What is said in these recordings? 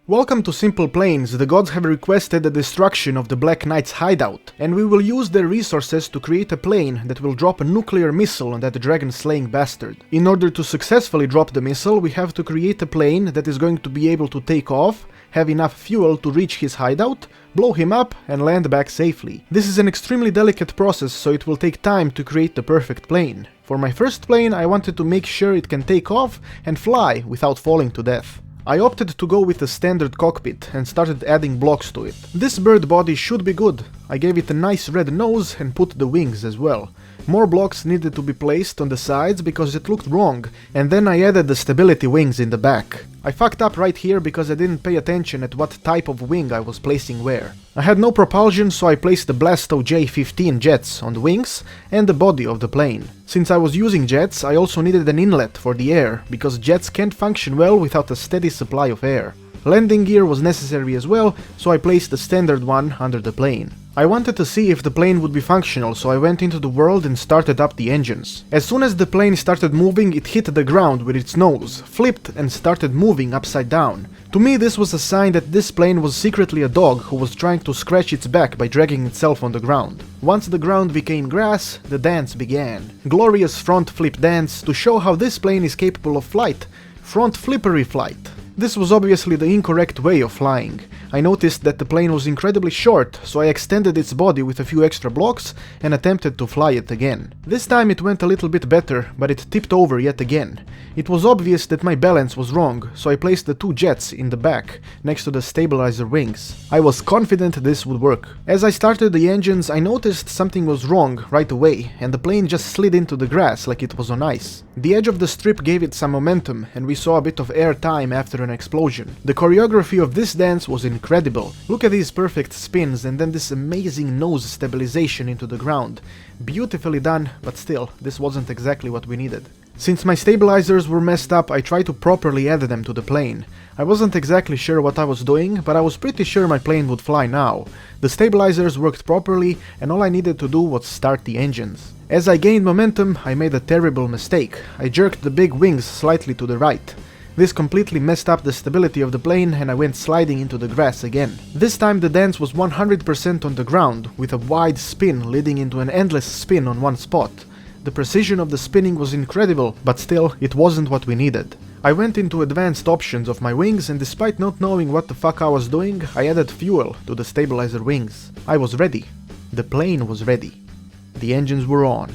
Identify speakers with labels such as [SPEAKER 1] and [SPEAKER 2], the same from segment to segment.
[SPEAKER 1] Welcome to SimplePlanes. The gods have requested the destruction of the Black Knight's hideout, and we will use their resources to create a plane that will drop a nuclear missile on that dragon-slaying bastard. In order to successfully drop the missile, we have to create a plane that is going to be able to take off, have enough fuel to reach his hideout, blow him up, and land back safely. This is an extremely delicate process, so it will take time to create the perfect plane. For my first plane, I wanted to make sure it can take off and fly without falling to death. I opted to go with a standard cockpit and started adding blocks to it. This bird body should be good. I gave it a nice red nose and put the wings as well. More blocks needed to be placed on the sides because it looked wrong, and then I added the stability wings in the back. I fucked up right here because I didn't pay attention at what type of wing I was placing where. I had no propulsion, so I placed the Blasto J-15 jets on the wings and the body of the plane. Since I was using jets, I also needed an inlet for the air, because jets can't function well without a steady supply of air. Landing gear was necessary as well, so I placed the standard one under the plane. I wanted to see if the plane would be functional, so I went into the world and started up the engines. As soon as the plane started moving, it hit the ground with its nose, flipped and started moving upside down. To me, this was a sign that this plane was secretly a dog who was trying to scratch its back by dragging itself on the ground. Once the ground became grass, the dance began. Glorious front flip dance to show how this plane is capable of flight. Front flippery flight. This was obviously the incorrect way of flying. I noticed that the plane was incredibly short, so I extended its body with a few extra blocks and attempted to fly it again. This time it went a little bit better, but it tipped over yet again. It was obvious that my balance was wrong, so I placed the two jets in the back, next to the stabilizer wings. I was confident this would work. As I started the engines, I noticed something was wrong right away, and the plane just slid into the grass like it was on ice. The edge of the strip gave it some momentum, and we saw a bit of air time after an explosion. The choreography of this dance was incredible. Look at these perfect spins and then this amazing nose stabilization into the ground. Beautifully done, but still, this wasn't exactly what we needed. Since my stabilizers were messed up, I tried to properly add them to the plane. I wasn't exactly sure what I was doing, but I was pretty sure my plane would fly now. The stabilizers worked properly, and all I needed to do was start the engines. As I gained momentum, I made a terrible mistake. I jerked the big wings slightly to the right. This completely messed up the stability of the plane, and I went sliding into the grass again. This time the dance was 100% on the ground, with a wide spin leading into an endless spin on one spot. The precision of the spinning was incredible, but still, it wasn't what we needed. I went into advanced options of my wings, and despite not knowing what the fuck I was doing, I added fuel to the stabilizer wings. I was ready. The plane was ready. The engines were on.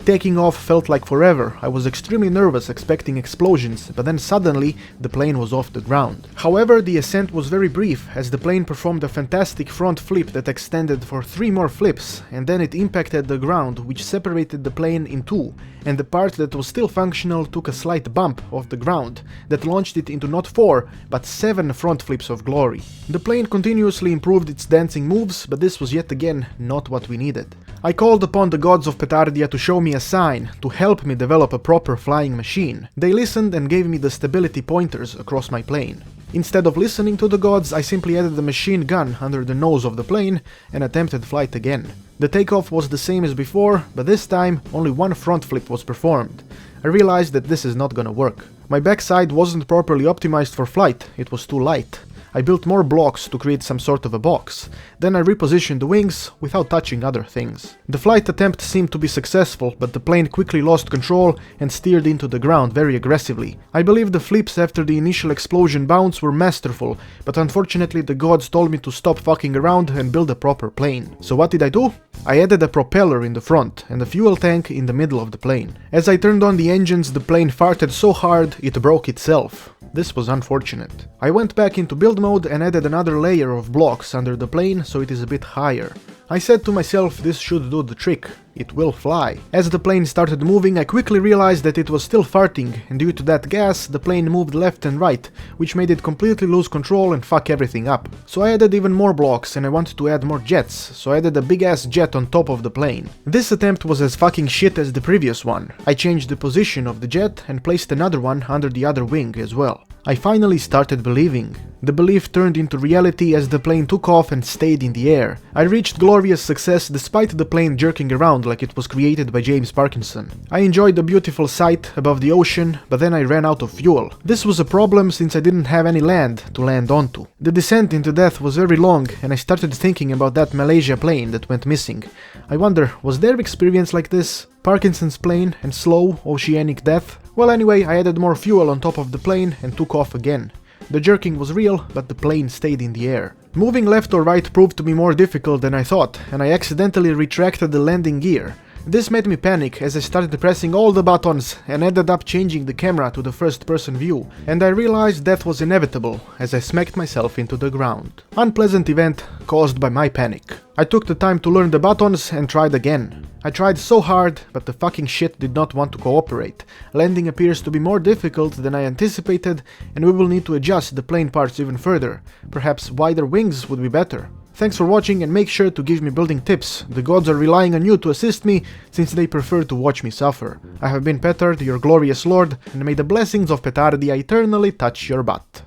[SPEAKER 1] Taking off felt like forever. I was extremely nervous, expecting explosions, but then suddenly the plane was off the ground. However, the ascent was very brief, as the plane performed a fantastic front flip that extended for 3 more flips, and then it impacted the ground, which separated the plane in two, and the part that was still functional took a slight bump off the ground that launched it into not 4, but 7 front flips of glory. The plane continuously improved its dancing moves, but this was yet again not what we needed. I called upon the gods of Petardia to show me a sign, to help me develop a proper flying machine. They listened and gave me the stability pointers across my plane. Instead of listening to the gods, I simply added the machine gun under the nose of the plane and attempted flight again. The takeoff was the same as before, but this time only one front flip was performed. I realized that this is not gonna work. My backside wasn't properly optimized for flight, it was too light. I built more blocks to create some sort of a box. Then I repositioned the wings without touching other things. The flight attempt seemed to be successful, but the plane quickly lost control and steered into the ground very aggressively. I believe the flips after the initial explosion bounce were masterful, but unfortunately the gods told me to stop fucking around and build a proper plane. So what did I do? I added a propeller in the front and a fuel tank in the middle of the plane. As I turned on the engines, the plane farted so hard it broke itself. This was unfortunate. I went back into build mode and added another layer of blocks under the plane so it is a bit higher. I said to myself, this should do the trick. It will fly. As the plane started moving, I quickly realized that it was still farting, and due to that gas, the plane moved left and right, which made it completely lose control and fuck everything up. So I added even more blocks, and I wanted to add more jets, so I added a big ass jet on top of the plane. This attempt was as fucking shit as the previous one. I changed the position of the jet and placed another one under the other wing as well. I finally started believing. The belief turned into reality as the plane took off and stayed in the air. I reached glorious success despite the plane jerking around like it was created by James Parkinson. I enjoyed the beautiful sight above the ocean, but then I ran out of fuel. This was a problem since I didn't have any land to land onto. The descent into death was very long, and I started thinking about that Malaysia plane that went missing. I wonder, was their experience like this? Parkinson's plane and slow, oceanic death? Well, anyway, I added more fuel on top of the plane and took off again. The jerking was real, but the plane stayed in the air. Moving left or right proved to be more difficult than I thought, and I accidentally retracted the landing gear. This made me panic as I started pressing all the buttons and ended up changing the camera to the first-person view, and I realized death was inevitable as I smacked myself into the ground. Unpleasant event caused by my panic. I took the time to learn the buttons and tried again. I tried so hard, but the fucking shit did not want to cooperate. Landing appears to be more difficult than I anticipated, and we will need to adjust the plane parts even further. Perhaps wider wings would be better. Thanks for watching, and make sure to give me building tips. The gods are relying on you to assist me, since they prefer to watch me suffer. I have been Petard, your glorious lord, and may the blessings of Petardia eternally touch your butt.